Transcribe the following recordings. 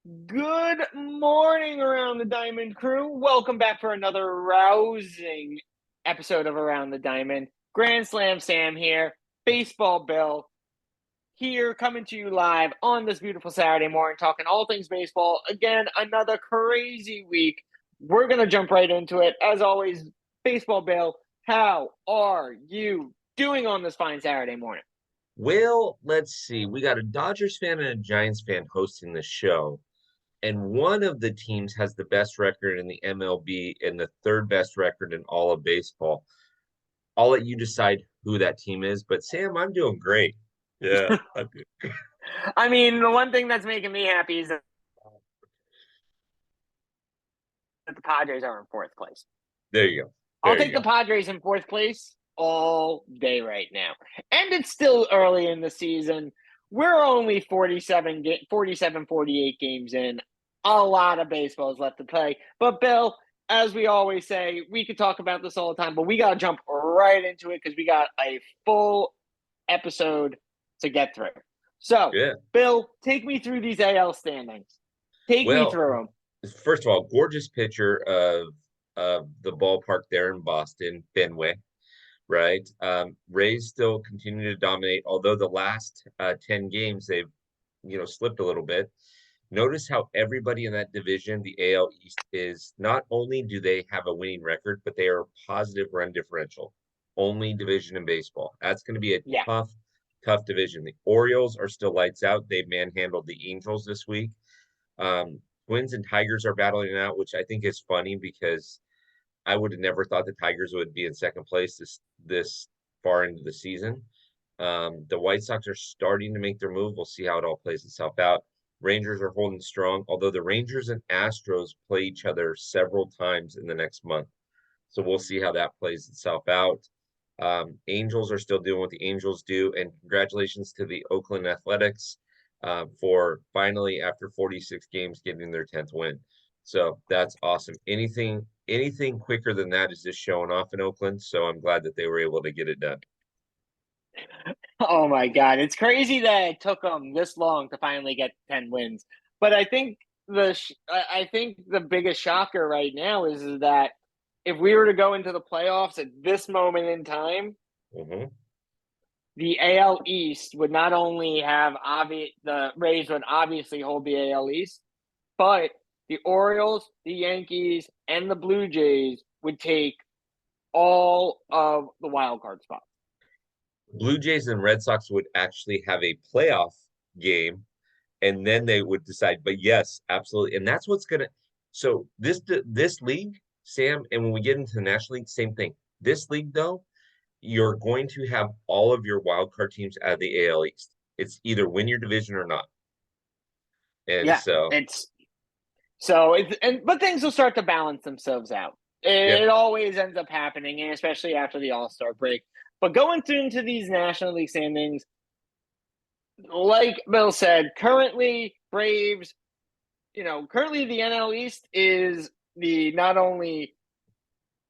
Good morning around the Diamond crew. Welcome back for another rousing episode of Around the Diamond. Grand Slam Sam here, Baseball Bill here, coming to you live on this beautiful Saturday morning, talking all things baseball. Again, another crazy week. We're going to jump right into it. As always, Baseball Bill, how are you doing on this fine Saturday morning? Well, let's see. We got a Dodgers fan and a Giants fan hosting the show, and one of the teams has the best record in the MLB and the third best record in all of baseball. I'll let you decide who that team is, but Sam, I'm doing great. Yeah, I'm good. I mean, the one thing that's making me happy is that the Padres are in fourth place. There you go. I'll There take you the go. Padres in fourth place all day right now. And it's still early in the season. We're only 48 games in. A lot of baseball is left to play. But, Bill, as we always say, we could talk about this all the time, but we got to jump right into it because we got a full episode to get through. So, Yeah. Bill, take me through these AL standings. Take me Well, through first of all, gorgeous picture of the ballpark there in Boston, Fenway. Right? Rays still continue to dominate, although the last 10 games they've slipped a little bit. Notice how everybody in that division, the AL East, is not only do they have a winning record, but they are a positive run differential. Only division in baseball. That's going to be a them. Yeah. tough, tough division. The Orioles are still lights out. They manhandled the Angels this week. Twins and Tigers are battling it out, which I think is funny because I would have never thought the Tigers would be in second place this far into the season. The White Sox are starting to make their move. We'll see how it all plays itself out. Rangers are holding strong, although the Rangers and Astros play each other several times in the next month. So we'll see how that plays itself out. Angels are still doing what the Angels do, and congratulations to the Oakland Athletics for finally, after 46 games, getting their 10th win. So that's awesome. Anything quicker than that is just showing off in Oakland. So I'm glad that they were able to get it done. Oh my God. It's crazy that it took them this long to finally get 10 wins. But I think the biggest shocker right now is that if we were to go into the playoffs at this moment in time, Hmm. the AL East would not only have the Rays would obviously hold the AL East, but the Orioles, the Yankees, and the Blue Jays would take all of the wild card spots. Blue Jays and Red Sox would actually have a playoff game, and then they would decide. But yes, absolutely, and that's what's gonna. So this league, Sam, and when we get into the National League, same thing. This league, though, you're going to have all of your wild card teams out of the AL East. It's either win your division or not. And Yeah, so, it's So but things will start to balance themselves out. yep. It always ends up happening, and especially after the All-Star break. But going through into these National League standings, like Bill said, currently the NL East is the not only,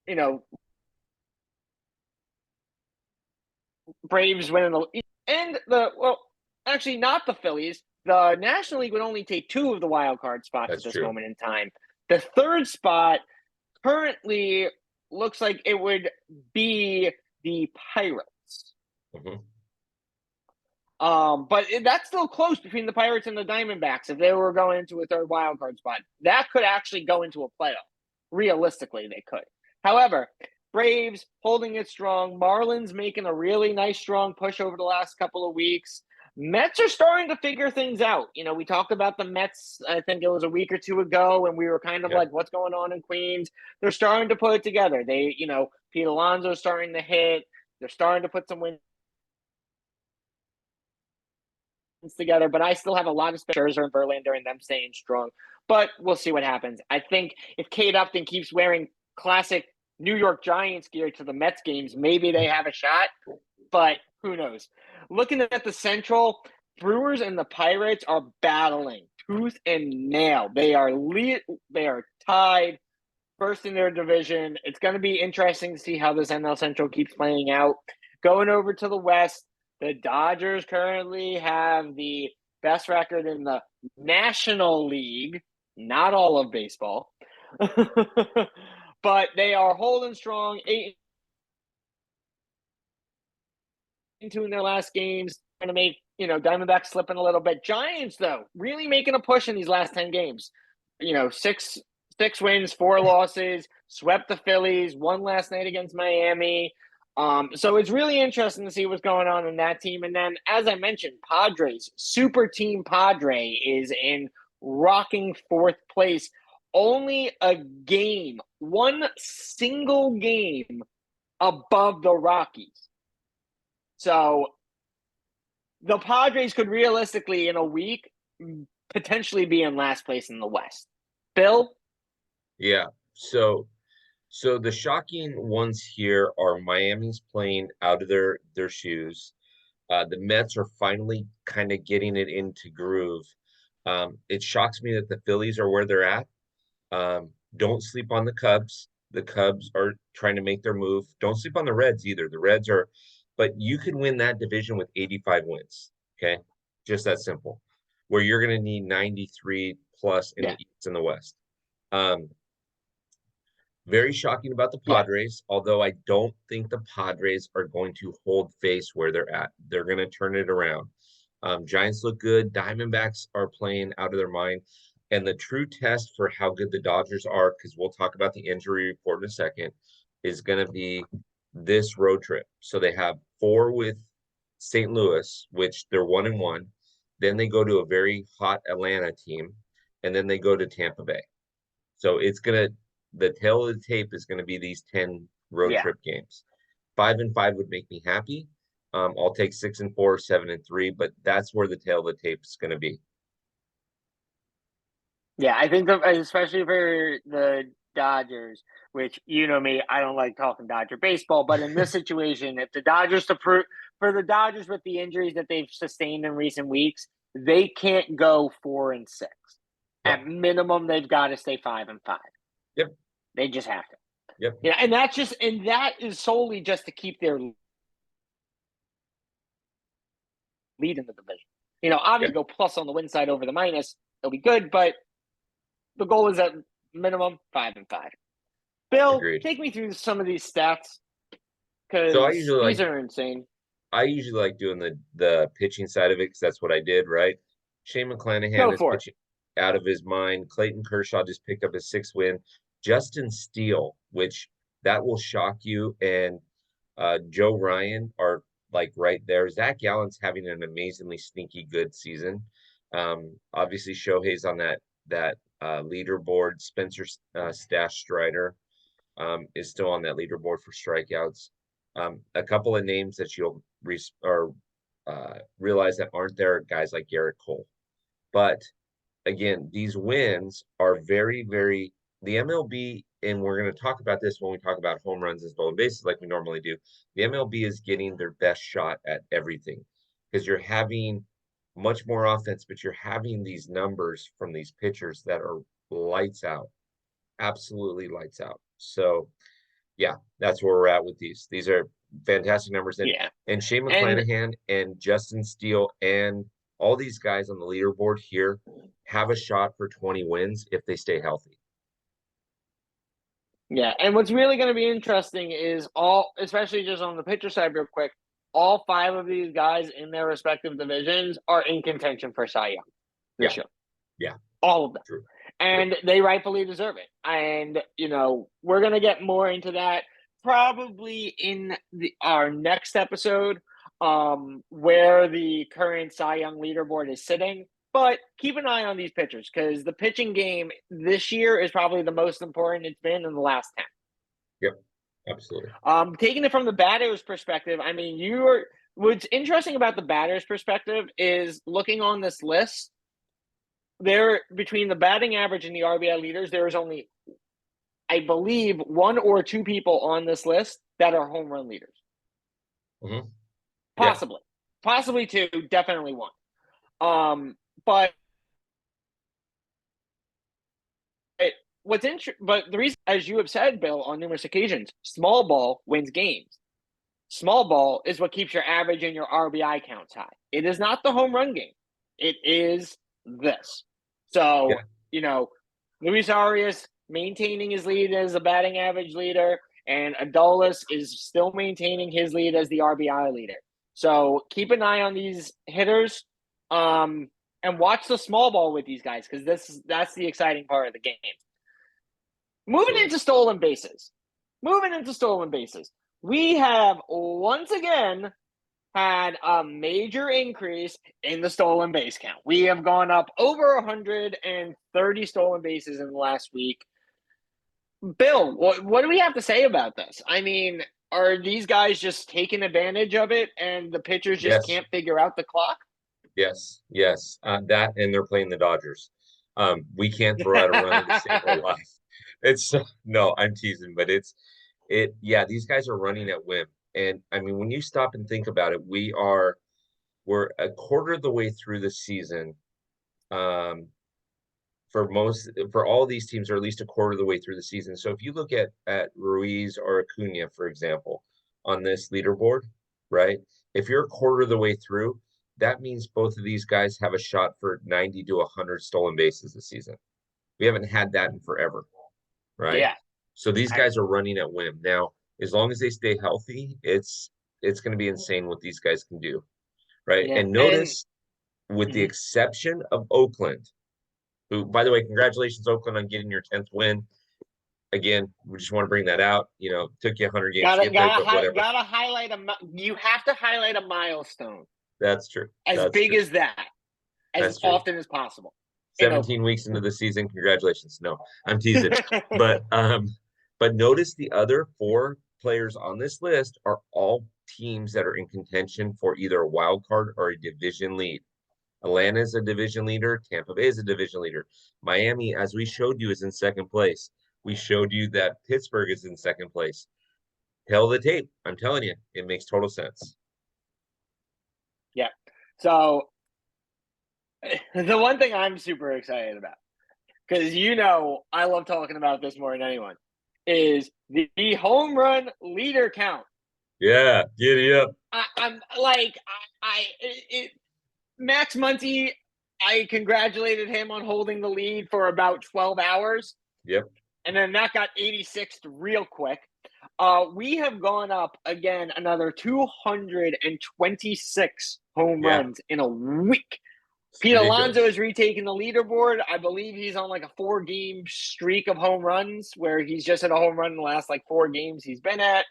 you know, Braves winning the and the well, actually not the Phillies. The National League would only take two of the wild card spots at That's this true. moment in time. The third spot currently looks like it would be the Pirates. Hmm. But that's still close between the Pirates and the Diamondbacks. If they were going into a third wild card spot, that could actually go into a playoff. Realistically, they could. However, Braves holding it strong. Marlins making a really nice, strong push over the last couple of weeks. Mets are starting to figure things out. We talked about the Mets, I think it was a week or two ago, and we were kind of Yep. like, what's going on in Queens? They're starting to put it together. Pete Alonso's starting to hit. They're starting to put some wins together, but I still have a lot of Scherzer and Verlander and them staying strong. But we'll see what happens. I think if Kate Upton keeps wearing classic New York Giants gear to the Mets games, maybe they have a shot, but who knows? Looking at the Central, Brewers and the Pirates are battling tooth and nail. They are tied first in their division. It's going to be interesting to see how this NL Central keeps playing out. Going over to the West, the Dodgers currently have the best record in the National League, not all of baseball. But they are holding strong, 8-2 in their last games, trying to make, Diamondbacks slipping a little bit. Giants, though, really making a push in these last 10 games. Six wins, 4 losses, swept the Phillies, won last night against Miami. So it's really interesting to see what's going on in that team. And then, as I mentioned, Padres, super team Padre is in rocking 4th place. Only one single game above the Rockies. So the Padres could realistically, in a week, potentially be in last place in the West. Bill? Yeah. So the shocking ones here are Miami's playing out of their shoes. The Mets are finally kind of getting it into groove. It shocks me that the Phillies are where they're at. Don't sleep on the Cubs. The Cubs are trying to make their move. Don't sleep on the Reds either. The Reds are, but you can win that division with 85 wins. Okay. Just that simple. Where you're going to need 93 plus in the East and the West. Very shocking about the Padres, although I don't think the Padres are going to hold face where they're at. They're going to turn it around. Giants look good. Diamondbacks are playing out of their mind. And the true test for how good the Dodgers are, because we'll talk about the injury report in a second, is going to be this road trip. So they have 4 with St. Louis, which they're 1-1. Then they go to a very hot Atlanta team, and then they go to Tampa Bay. So the tail of the tape is going to be these 10 road trip games. 5-5 would make me happy. I'll take 6-4, 7-3, but that's where the tail of the tape is going to be. Yeah, I think especially for the Dodgers, which me, I don't like talking Dodger baseball, but in this situation, if the Dodgers for the Dodgers with the injuries that they've sustained in recent weeks, they can't go 4-6. No. At minimum, they've got to stay 5-5. Yep. They just have to. Yep. Yeah, and that is solely just to keep their lead in the division. Obviously go plus on the win side over the minus, it'll be good, but the goal is at minimum 5-5. Bill, Agreed. Take me through some of these stats because these are insane. I usually like doing the pitching side of it because that's what I did, right? Shane McClanahan is pitching out of his mind. Clayton Kershaw just picked up his 6th win. Justin Steele, which that will shock you, and Joe Ryan are like right there. Zach Gallen's having an amazingly sneaky good season. Obviously Shohei's on that leaderboard. Spencer Stash Strider is still on that leaderboard for strikeouts. A couple of names that you'll realize that aren't there, guys like Garrett Cole. But again, these wins are very, very the MLB, and we're going to talk about this when we talk about home runs and stolen bases like we normally do. The MLB is getting their best shot at everything because you're having much more offense, but you're having these numbers from these pitchers that are lights out, absolutely lights out. So, yeah, that's where we're at with these. These are fantastic numbers. And Shane McClanahan and Justin Steele and all these guys on the leaderboard here have a shot for 20 wins if they stay healthy. Yeah, and what's really going to be interesting is especially just on the pitcher side real quick, all 5 of these guys in their respective divisions are in contention for Cy Young this year. Yeah. All of them. True. And they rightfully deserve it. And, we're going to get more into that probably in our next episode where the current Cy Young leaderboard is sitting. But keep an eye on these pitchers because the pitching game this year is probably the most important it's been in the last 10. Yep, absolutely. Taking it from the batter's perspective, I mean, what's interesting about the batter's perspective is looking on this list, there between the batting average and the RBI leaders, there is only, I believe, 1 or 2 people on this list that are home run leaders. Mm-hmm. Possibly 2, definitely 1. But but the reason, as you have said, Bill, on numerous occasions, small ball wins games. Small ball is what keeps your average and your RBI counts high. It is not the home run game. It is this. So, Yeah. you know, Luis Arias maintaining his lead as a batting average leader, and Adolis is still maintaining his lead as the RBI leader. So keep an eye on these hitters, and watch the small ball with these guys, because that's the exciting part of the game. Moving Absolutely. into stolen bases. We have once again had a major increase in the stolen base count. We have gone up over 130 stolen bases in the last week. Bill, what do we have to say about this? I mean, are these guys just taking advantage of it and the pitchers just Yes. can't figure out the clock? Yes. Yes. That, and they're playing the Dodgers. We can't throw out a run to save our life. It's no, I'm teasing, but yeah, these guys are running at whim. And I mean, when you stop and think about it, we're a quarter of the way through the season. For all these teams are at least a quarter of the way through the season. So if you look at Ruiz or Acuna, for example, on this leaderboard, right? If you're a quarter of the way through, that means both of these guys have a shot for 90 to 100 stolen bases this season. We haven't had that in forever, right? Yeah. So these guys are running at whim. Now, as long as they stay healthy, it's going to be insane what these guys can do, right? Yeah. And notice, with the exception of Oakland, who, by the way, congratulations, Oakland, on getting your 10th win. Again, we just want to bring that out. You know, took you 100 games to get there, but whatever. Gotta highlight you have to highlight a milestone. That's true. As That's big true. as that, as often as possible. 17 weeks into the season, congratulations. No, I'm teasing. But notice the other 4 players on this list are all teams that are in contention for either a wild card or a division lead. Atlanta is a division leader. Tampa Bay is a division leader. Miami, as we showed you, is in second place. We showed you that Pittsburgh is in second place. Tell the tape. I'm telling you, it makes total sense. Yeah. So the one thing I'm super excited about, because I love talking about this more than anyone, is the home run leader count. Yeah, giddy up. I'm like, Max Muncy, I congratulated him on holding the lead for about 12 hours. Yep. And then that got 86th real quick. We have gone up again another 226 home runs in a week. Pete Alonso is retaking the leaderboard. I believe he's on like a 4-game streak of home runs where he's just hit a home run in the last 4 games he's been at.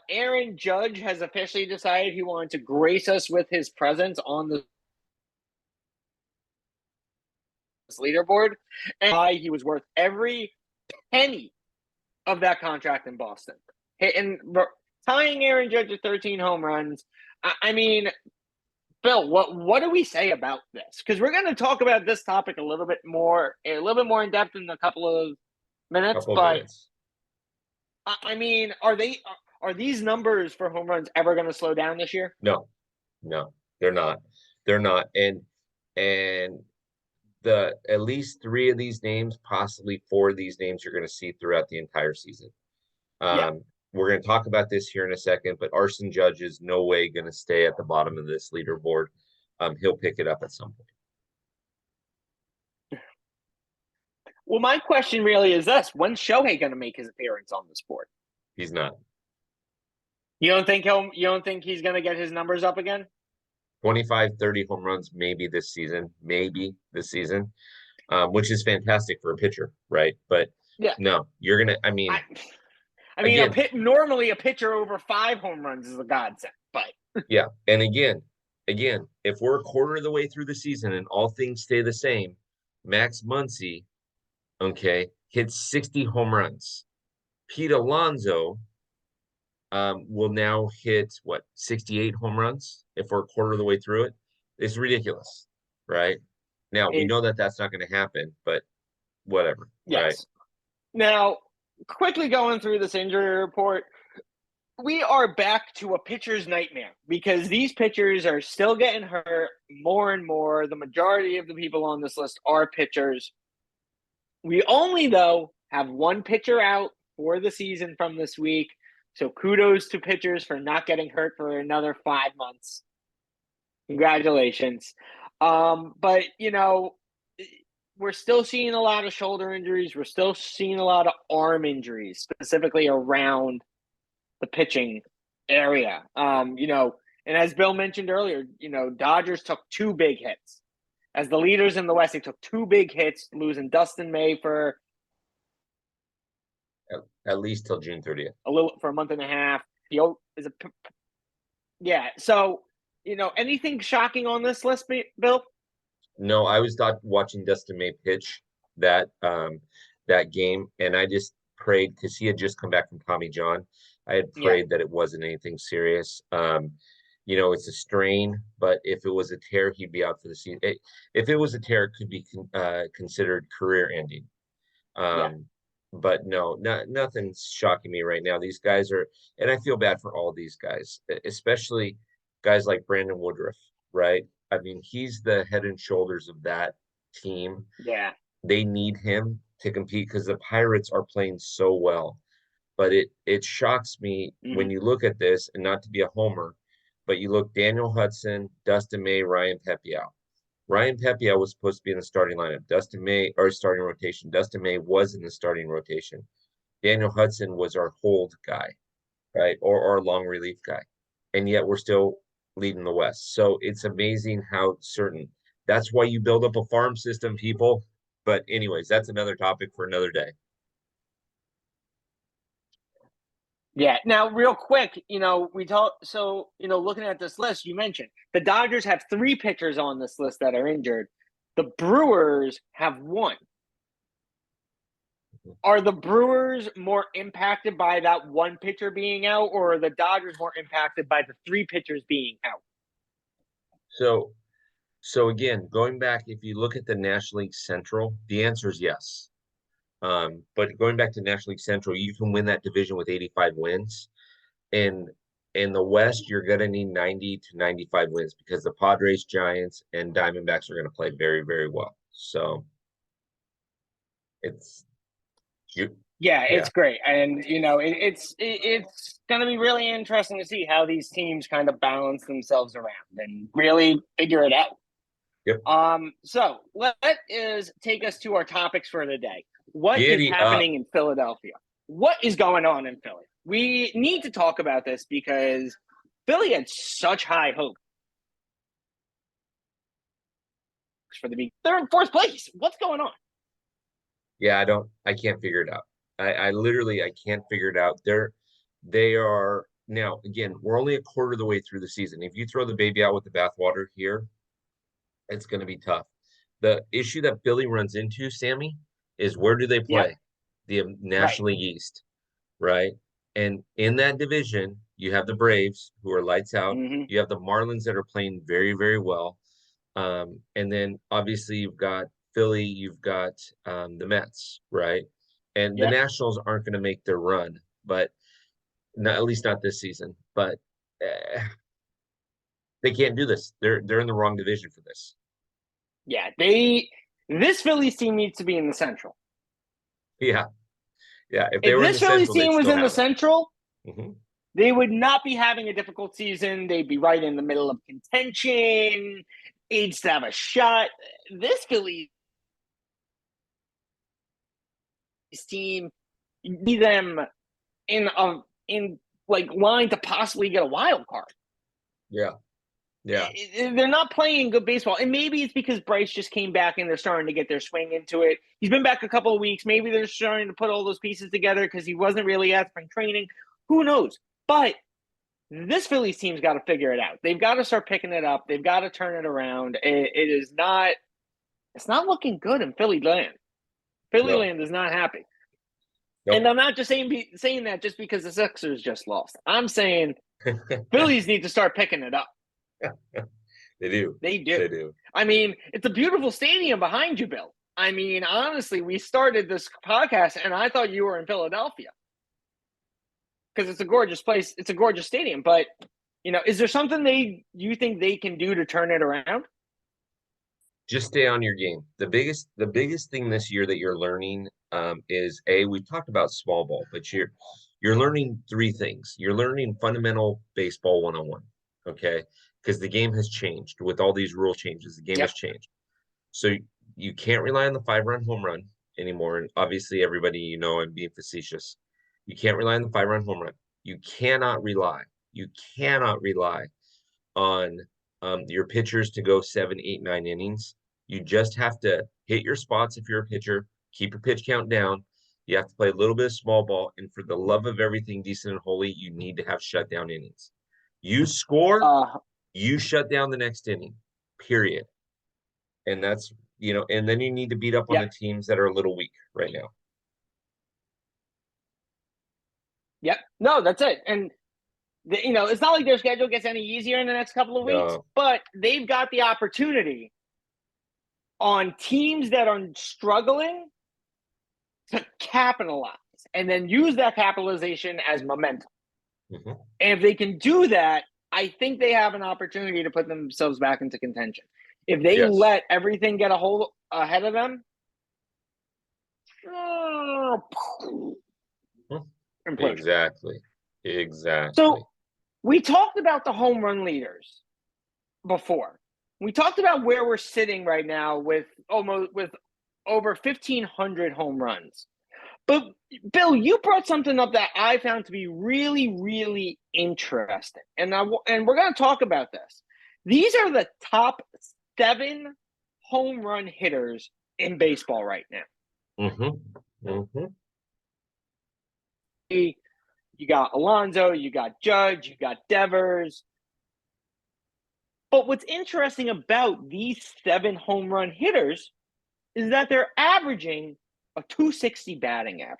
Aaron Judge has officially decided he wanted to grace us with his presence on the leaderboard, and he was worth every penny of that contract in Boston. And tying Aaron Judge to 13 home runs. I mean, Bill, what do we say about this? Because we're going to talk about this topic a little bit more in depth in a couple of minutes. I mean, are these numbers for home runs ever going to slow down this year? No, they're not. They're not. And at least 3 of these names, possibly 4 of these names, you're going to see throughout the entire season. We're going to talk about this here in a second, but Arson Judge is no way going to stay at the bottom of this leaderboard. He'll pick it up at some point. Well, my question really is this: when's Shohei going to make his appearance on this board? He's not. You don't think he's going to get his numbers up again? 25, 30 home runs, maybe this season, which is fantastic for a pitcher, right? But no, you're going to, I mean, normally a pitcher over 5 home runs is a godsend, but yeah. And again, if we're a quarter of the way through the season and all things stay the same, Max Muncy, hits 60 home runs. Pete Alonso will now hit 68 home runs if we're a quarter of the way through it. It's ridiculous, right? Now we know that that's not going to happen, but whatever. Yes. Right? Now, quickly going through this injury report, we are back to a pitcher's nightmare because these pitchers are still getting hurt more and more. The majority of the people on this list are pitchers. We only, though, have 1 pitcher out for the season from this week. So kudos to pitchers for not getting hurt for another 5 months. Congratulations. But we're still seeing a lot of shoulder injuries. We're still seeing a lot of arm injuries, specifically around the pitching area. And as Bill mentioned earlier, Dodgers took two big hits. As the leaders in the West, they took two big hits, losing Dustin May for At least till June 30th. a month and a half. Yeah. So, anything shocking on this list, Bill? No, I was not watching Dustin May pitch that game, and I just prayed because he had just come back from Tommy John. I had Yeah. prayed that it wasn't anything serious. It's a strain, but if it was a tear, he'd be out for the season. If it was a tear, it could be considered career ending. Yeah. But no, nothing's shocking me right now. These guys are, and I feel bad for all these guys, especially guys like Brandon Woodruff, right? I mean, he's the head and shoulders of that team. Yeah. They need him to compete because the Pirates are playing so well. But it shocks me when you look at this, and not to be a homer, but you look Daniel Hudson, Dustin May, Ryan Pepiot. Ryan Pepiot was supposed to be in the starting lineup. Dustin May, or starting rotation. Dustin May was in the starting rotation. Daniel Hudson was our hold guy, right? Or our long relief guy. And yet we're still leading the West. So it's amazing how certain. That's why you build up a farm system, people. But anyways, that's another topic for another day. Yeah. Now, real quick, looking at this list, you mentioned the Dodgers have three pitchers on this list that are injured. The Brewers have one. Are the Brewers more impacted by that one pitcher being out, or are the Dodgers more impacted by the three pitchers being out? So again, going back, if you look at the National League Central, the answer is yes. But going back to National League Central, you can win that division with 85 wins. And in the West, you're going to need 90 to 95 wins because the Padres, Giants, and Diamondbacks are going to play very, very well. So it's it's great, and it's going to be really interesting to see how these teams kind of balance themselves around and really figure it out. Yep. So let us take us to our topics for the day. What is Giddy happening in Philadelphia? What is going on in Philly? We need to talk about this because Philly had such high hopes for the beginning. They're in fourth place. What's going on? Yeah, I can't figure it out. I literally can't figure it out. They are now, again, we're only a quarter of the way through the season. If you throw the baby out with the bathwater here, it's going to be tough. The issue that Philly runs into, Sammy, is where do they play? The National League East, right? And in that division, you have the Braves, who are lights out. You have the Marlins that are playing very, very well. And then obviously you've got Philly, you've got the Mets, right? And the Nationals aren't going to make their run, but at least not this season. But they can't do this. They're in the wrong division for this. Yeah, this Phillies team needs to be in the Central. Yeah. If this Phillies team was in the Central, mm-hmm. they would not be having a difficult season. They'd be right in the middle of contention. They'd still have a shot. This Phillies team, be them in line to possibly get a wild card. Yeah. They're not playing good baseball. And maybe it's because Bryce just came back and they're starting to get their swing into it. He's been back a couple of weeks. Maybe they're starting to put all those pieces together because he wasn't really at spring training. Who knows? But this Phillies team's got to figure it out. They've got to start picking it up. They've got to turn it around. It's not looking good in Philly land. Philly land is not happy. Nope. And I'm not just saying that just because the Sixers just lost. I'm saying Phillies need to start picking it up. They do. They do. I mean, it's a beautiful stadium behind you, Bill. I mean, honestly, we started this podcast and I thought you were in Philadelphia because it's a gorgeous place. It's a gorgeous stadium. But, is there something you think they can do to turn it around? Just stay on your game. The biggest thing this year that you're learning is we've talked about small ball, but you're learning three things. You're learning fundamental baseball 101. Okay. because the game has changed with all these rule changes. The game Yep. has changed. So you can't rely on the 5-run home run anymore. And obviously, everybody, I'm being facetious. You can't rely on the 5-run home run. You cannot rely. You cannot rely on your pitchers to go 7, 8, 9 innings. You just have to hit your spots if you're a pitcher, keep your pitch count down. You have to play a little bit of small ball. And for the love of everything decent and holy, you need to have shutdown innings. You score, you shut down the next inning, period. And that's, and then you need to beat up on the teams that are a little weak right now. Yep. No, that's it. And, it's not like their schedule gets any easier in the next couple of weeks, but they've got the opportunity on teams that are struggling to capitalize and then use that capitalization as momentum. Mm-hmm. And if they can do that, I think they have an opportunity to put themselves back into contention. If they let everything get a hold ahead of them, Exactly. So we talked about the home run leaders before. We talked about where we're sitting right now with over 1,500 home runs. But Bill, you brought something up that I found to be really, really interesting, and we're going to talk about this. These are the top 7 home run hitters in baseball right now. Mm-hmm. Mm-hmm. You got Alonso, you got Judge, you got Devers. But what's interesting about these 7 home run hitters is that they're averaging a 260 batting average.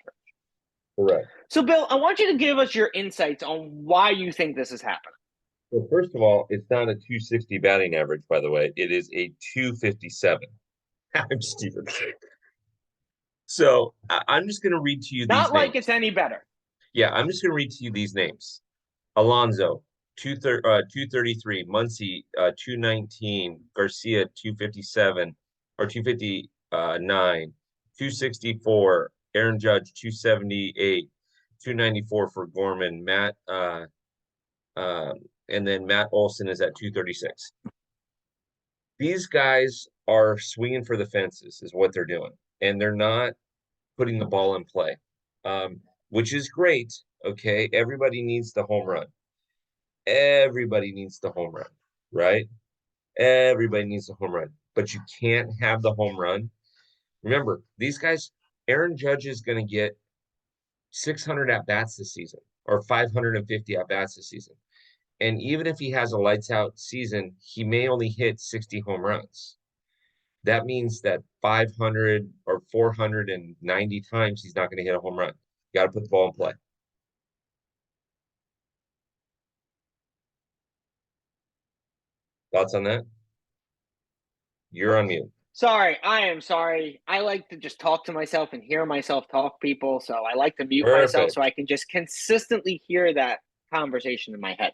Correct. So, Bill, I want you to give us your insights on why you think this is happening. Well, first of all, it's not a 260 batting average, by the way. It is a 257. I'm Steven. So I'm just going to read to you these Not like names. it's any better. Yeah, I'm just going to read to you these names. Alonso, 233. Muncy, 219. Garcia, 257 or 259. 264. Aaron Judge, 278. 294 for Gorman. And then Matt Olson is at 236. These guys are swinging for the fences, is what they're doing, and they're not putting the ball in play, which is great. Okay, everybody needs the home run. Everybody needs the home run, right? Everybody needs the home run, but you can't have the home run. Remember, these guys, Aaron Judge is going to get 600 at bats this season or 550 at bats this season. And even if he has a lights out season, he may only hit 60 home runs. That means that 500 or 490 times he's not going to hit a home run. You got to put the ball in play. Thoughts on that? You're on mute. Sorry, I am sorry. I like to just talk to myself and hear myself talk, people. So I like to mute myself so I can just consistently hear that conversation in my head.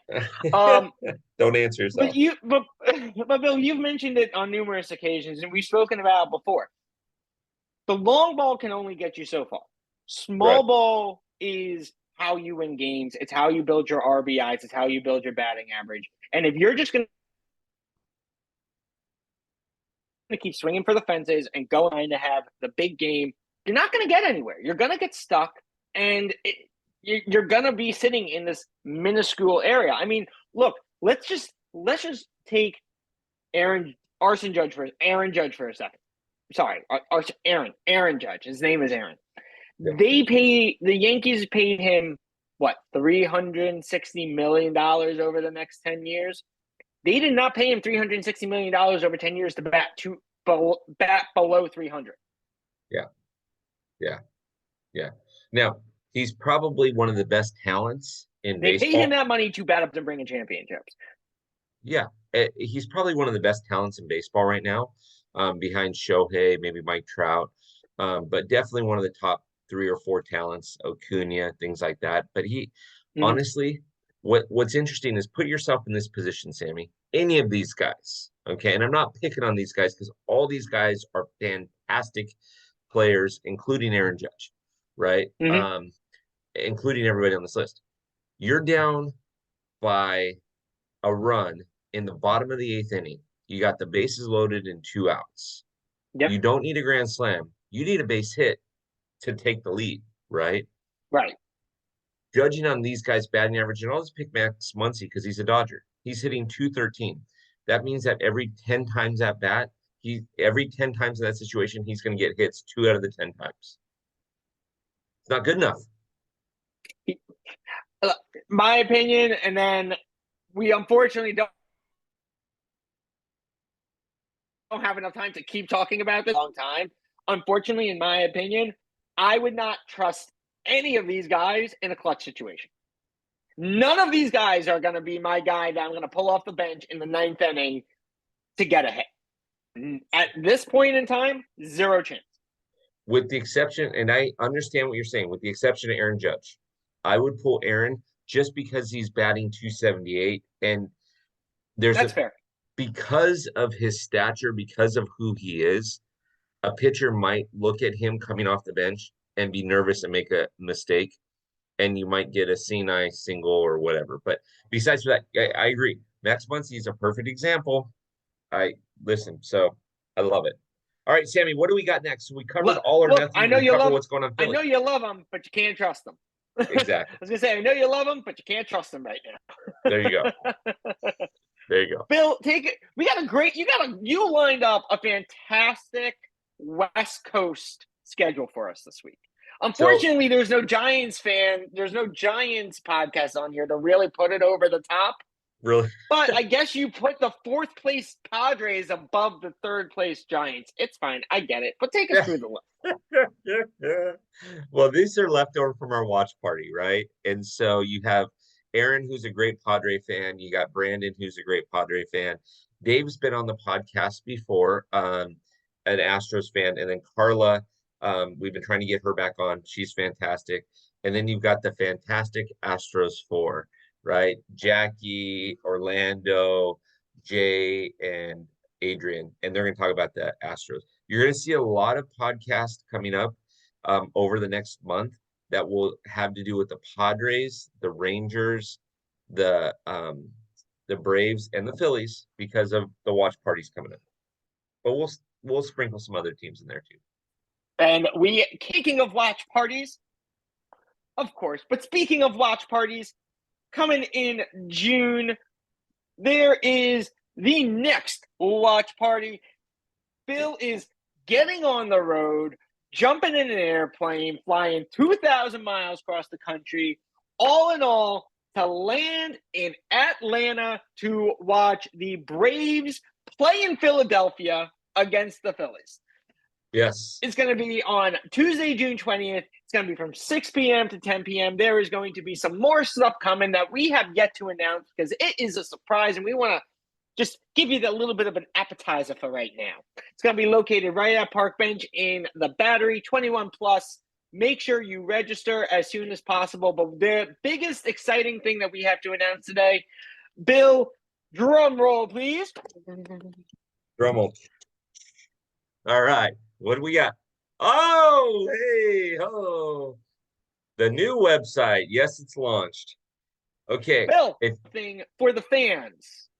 Don't answer yourself. But Bill, you've mentioned it on numerous occasions, and we've spoken about it before. The long ball can only get you so far. Small ball is how you win games. It's how you build your RBIs. It's how you build your batting average. And if you're just going to keep swinging for the fences and going to have the big game, you're not going to get anywhere. You're going to get stuck, and you're going to be sitting in this minuscule area. I mean, look, let's just take Aaron Judge for a second. Sorry, Aaron Judge. His name is Aaron. Yeah. The Yankees paid him what, $360 million over the next 10 years. They did not pay him $360 million over 10 years to bat below 300. Yeah. Now, he's probably one of the best talents in baseball. They paid him that money to bat up and bring in championships. Yeah, he's probably one of the best talents in baseball right now, behind Shohei, maybe Mike Trout, but definitely one of the top 3 or 4 talents, Acuna, things like that. But honestly, what's interesting is put yourself in this position, Sammy. Any of these guys, okay, and I'm not picking on these guys because all these guys are fantastic players, including Aaron Judge, right? Mm-hmm. Including everybody on this list. You're down by a run in the bottom of the 8th inning. You got the bases loaded and 2 outs. Yep. You don't need a grand slam. You need a base hit to take the lead, right? Right. Judging on these guys' batting average, and I'll just pick Max Muncy because he's a Dodger. He's hitting 213. That means that every 10 times at bat, every 10 times in that situation, he's going to get hits 2 out of the 10 times. It's not good enough. My opinion, and then we unfortunately don't have enough time to keep talking about this a long time. Unfortunately, in my opinion, I would not trust any of these guys in a clutch situation. None of these guys are going to be my guy that I'm going to pull off the bench in the 9th inning to get a hit. At this point in time, 0 chance. With the exception, and I understand what you're saying, with the exception of Aaron Judge, I would pull Aaron just because he's batting 278, and That's fair. Because of his stature, because of who he is, a pitcher might look at him coming off the bench and be nervous and make a mistake, and you might get a senile single or whatever. But besides that, I agree. Max Muncy is a perfect example. So I love it. All right, Sammy, what do we got next? So we covered all our methods. I know you love what's going on. I know you love them, but you can't trust them. Exactly. I was gonna say I know you love them, but you can't trust them right now. There you go. There you go. Bill, take it. You lined up a fantastic West Coast schedule for us this week. Unfortunately, there's no Giants podcast on here to really put it over the top. Really? But I guess you put the 4th place Padres above the 3rd place Giants. It's fine. I get it. But take us through the list. Well, these are leftover from our watch party, right? And so you have Aaron, who's a great Padre fan. You got Brandon, who's a great Padre fan. Dave's been on the podcast before, an Astros fan. And then Carla, we've been trying to get her back on. She's fantastic. And then you've got the fantastic Astros 4, right? Jackie, Orlando, Jay, and Adrian. And they're going to talk about the Astros. You're going to see a lot of podcasts coming up over the next month that will have to do with the Padres, the Rangers, the Braves, and the Phillies because of the watch parties coming up. But we'll sprinkle some other teams in there too. And speaking of watch parties, of course, but speaking of watch parties, coming in June, there is the next watch party. Bill is getting on the road, jumping in an airplane, flying 2,000 miles across the country, all in all, to land in Atlanta to watch the Braves play in Philadelphia against the Phillies. Yes. It's going to be on Tuesday, June 20th. It's going to be from 6 p.m. to 10 p.m. There is going to be some more stuff coming that we have yet to announce because it is a surprise, and we want to just give you a little bit of an appetizer for right now. It's going to be located right at Park Bench in the Battery, 21 plus. Make sure you register as soon as possible. But the biggest exciting thing that we have to announce today, Bill, drum roll, please. Drum roll. All right. What do we got? Oh, hey, oh. The new website. Yes, it's launched. Okay. Bill, thing for the fans.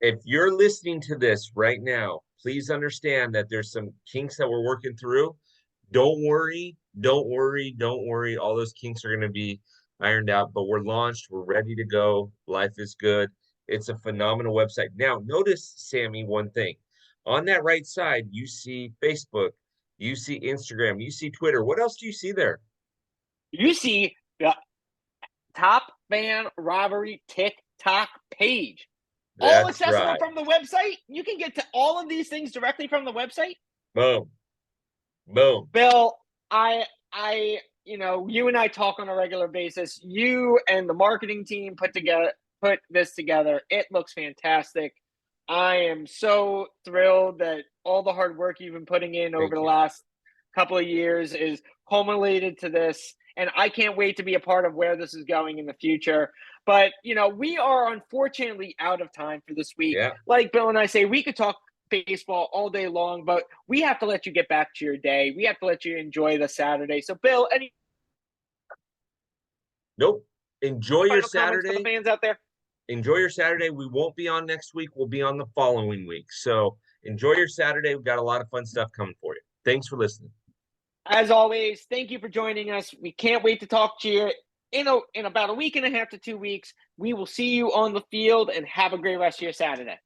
If you're listening to this right now, please understand that there's some kinks that we're working through. Don't worry. All those kinks are going to be ironed out, but we're launched. We're ready to go. Life is good. It's a phenomenal website. Now, notice, Sammy, one thing. On that right side, you see Facebook, you see Instagram, you see Twitter. What else do you see there? You see the Top Fan Rivalry TikTok page. All accessible from the website. You can get to all of these things directly from the website. Boom. Bill, you and I talk on a regular basis. You and the marketing team put this together. It looks fantastic. I am so thrilled that all the hard work you've been putting in over the last couple of years is culminated to this. And I can't wait to be a part of where this is going in the future. But, we are unfortunately out of time for this week. Yeah. Like Bill and I say, we could talk baseball all day long, but we have to let you get back to your day. We have to let you enjoy the Saturday. So, Bill, Nope. Enjoy your Saturday. For the fans out there? enjoy your Saturday. We won't be on next week. We'll be on the following week. So enjoy your Saturday. We've got a lot of fun stuff coming for you. Thanks for listening. As always, thank you for joining us. We can't wait to talk to you in about a week and a half to 2 weeks. We will see you on the field, and have a great rest of your Saturday.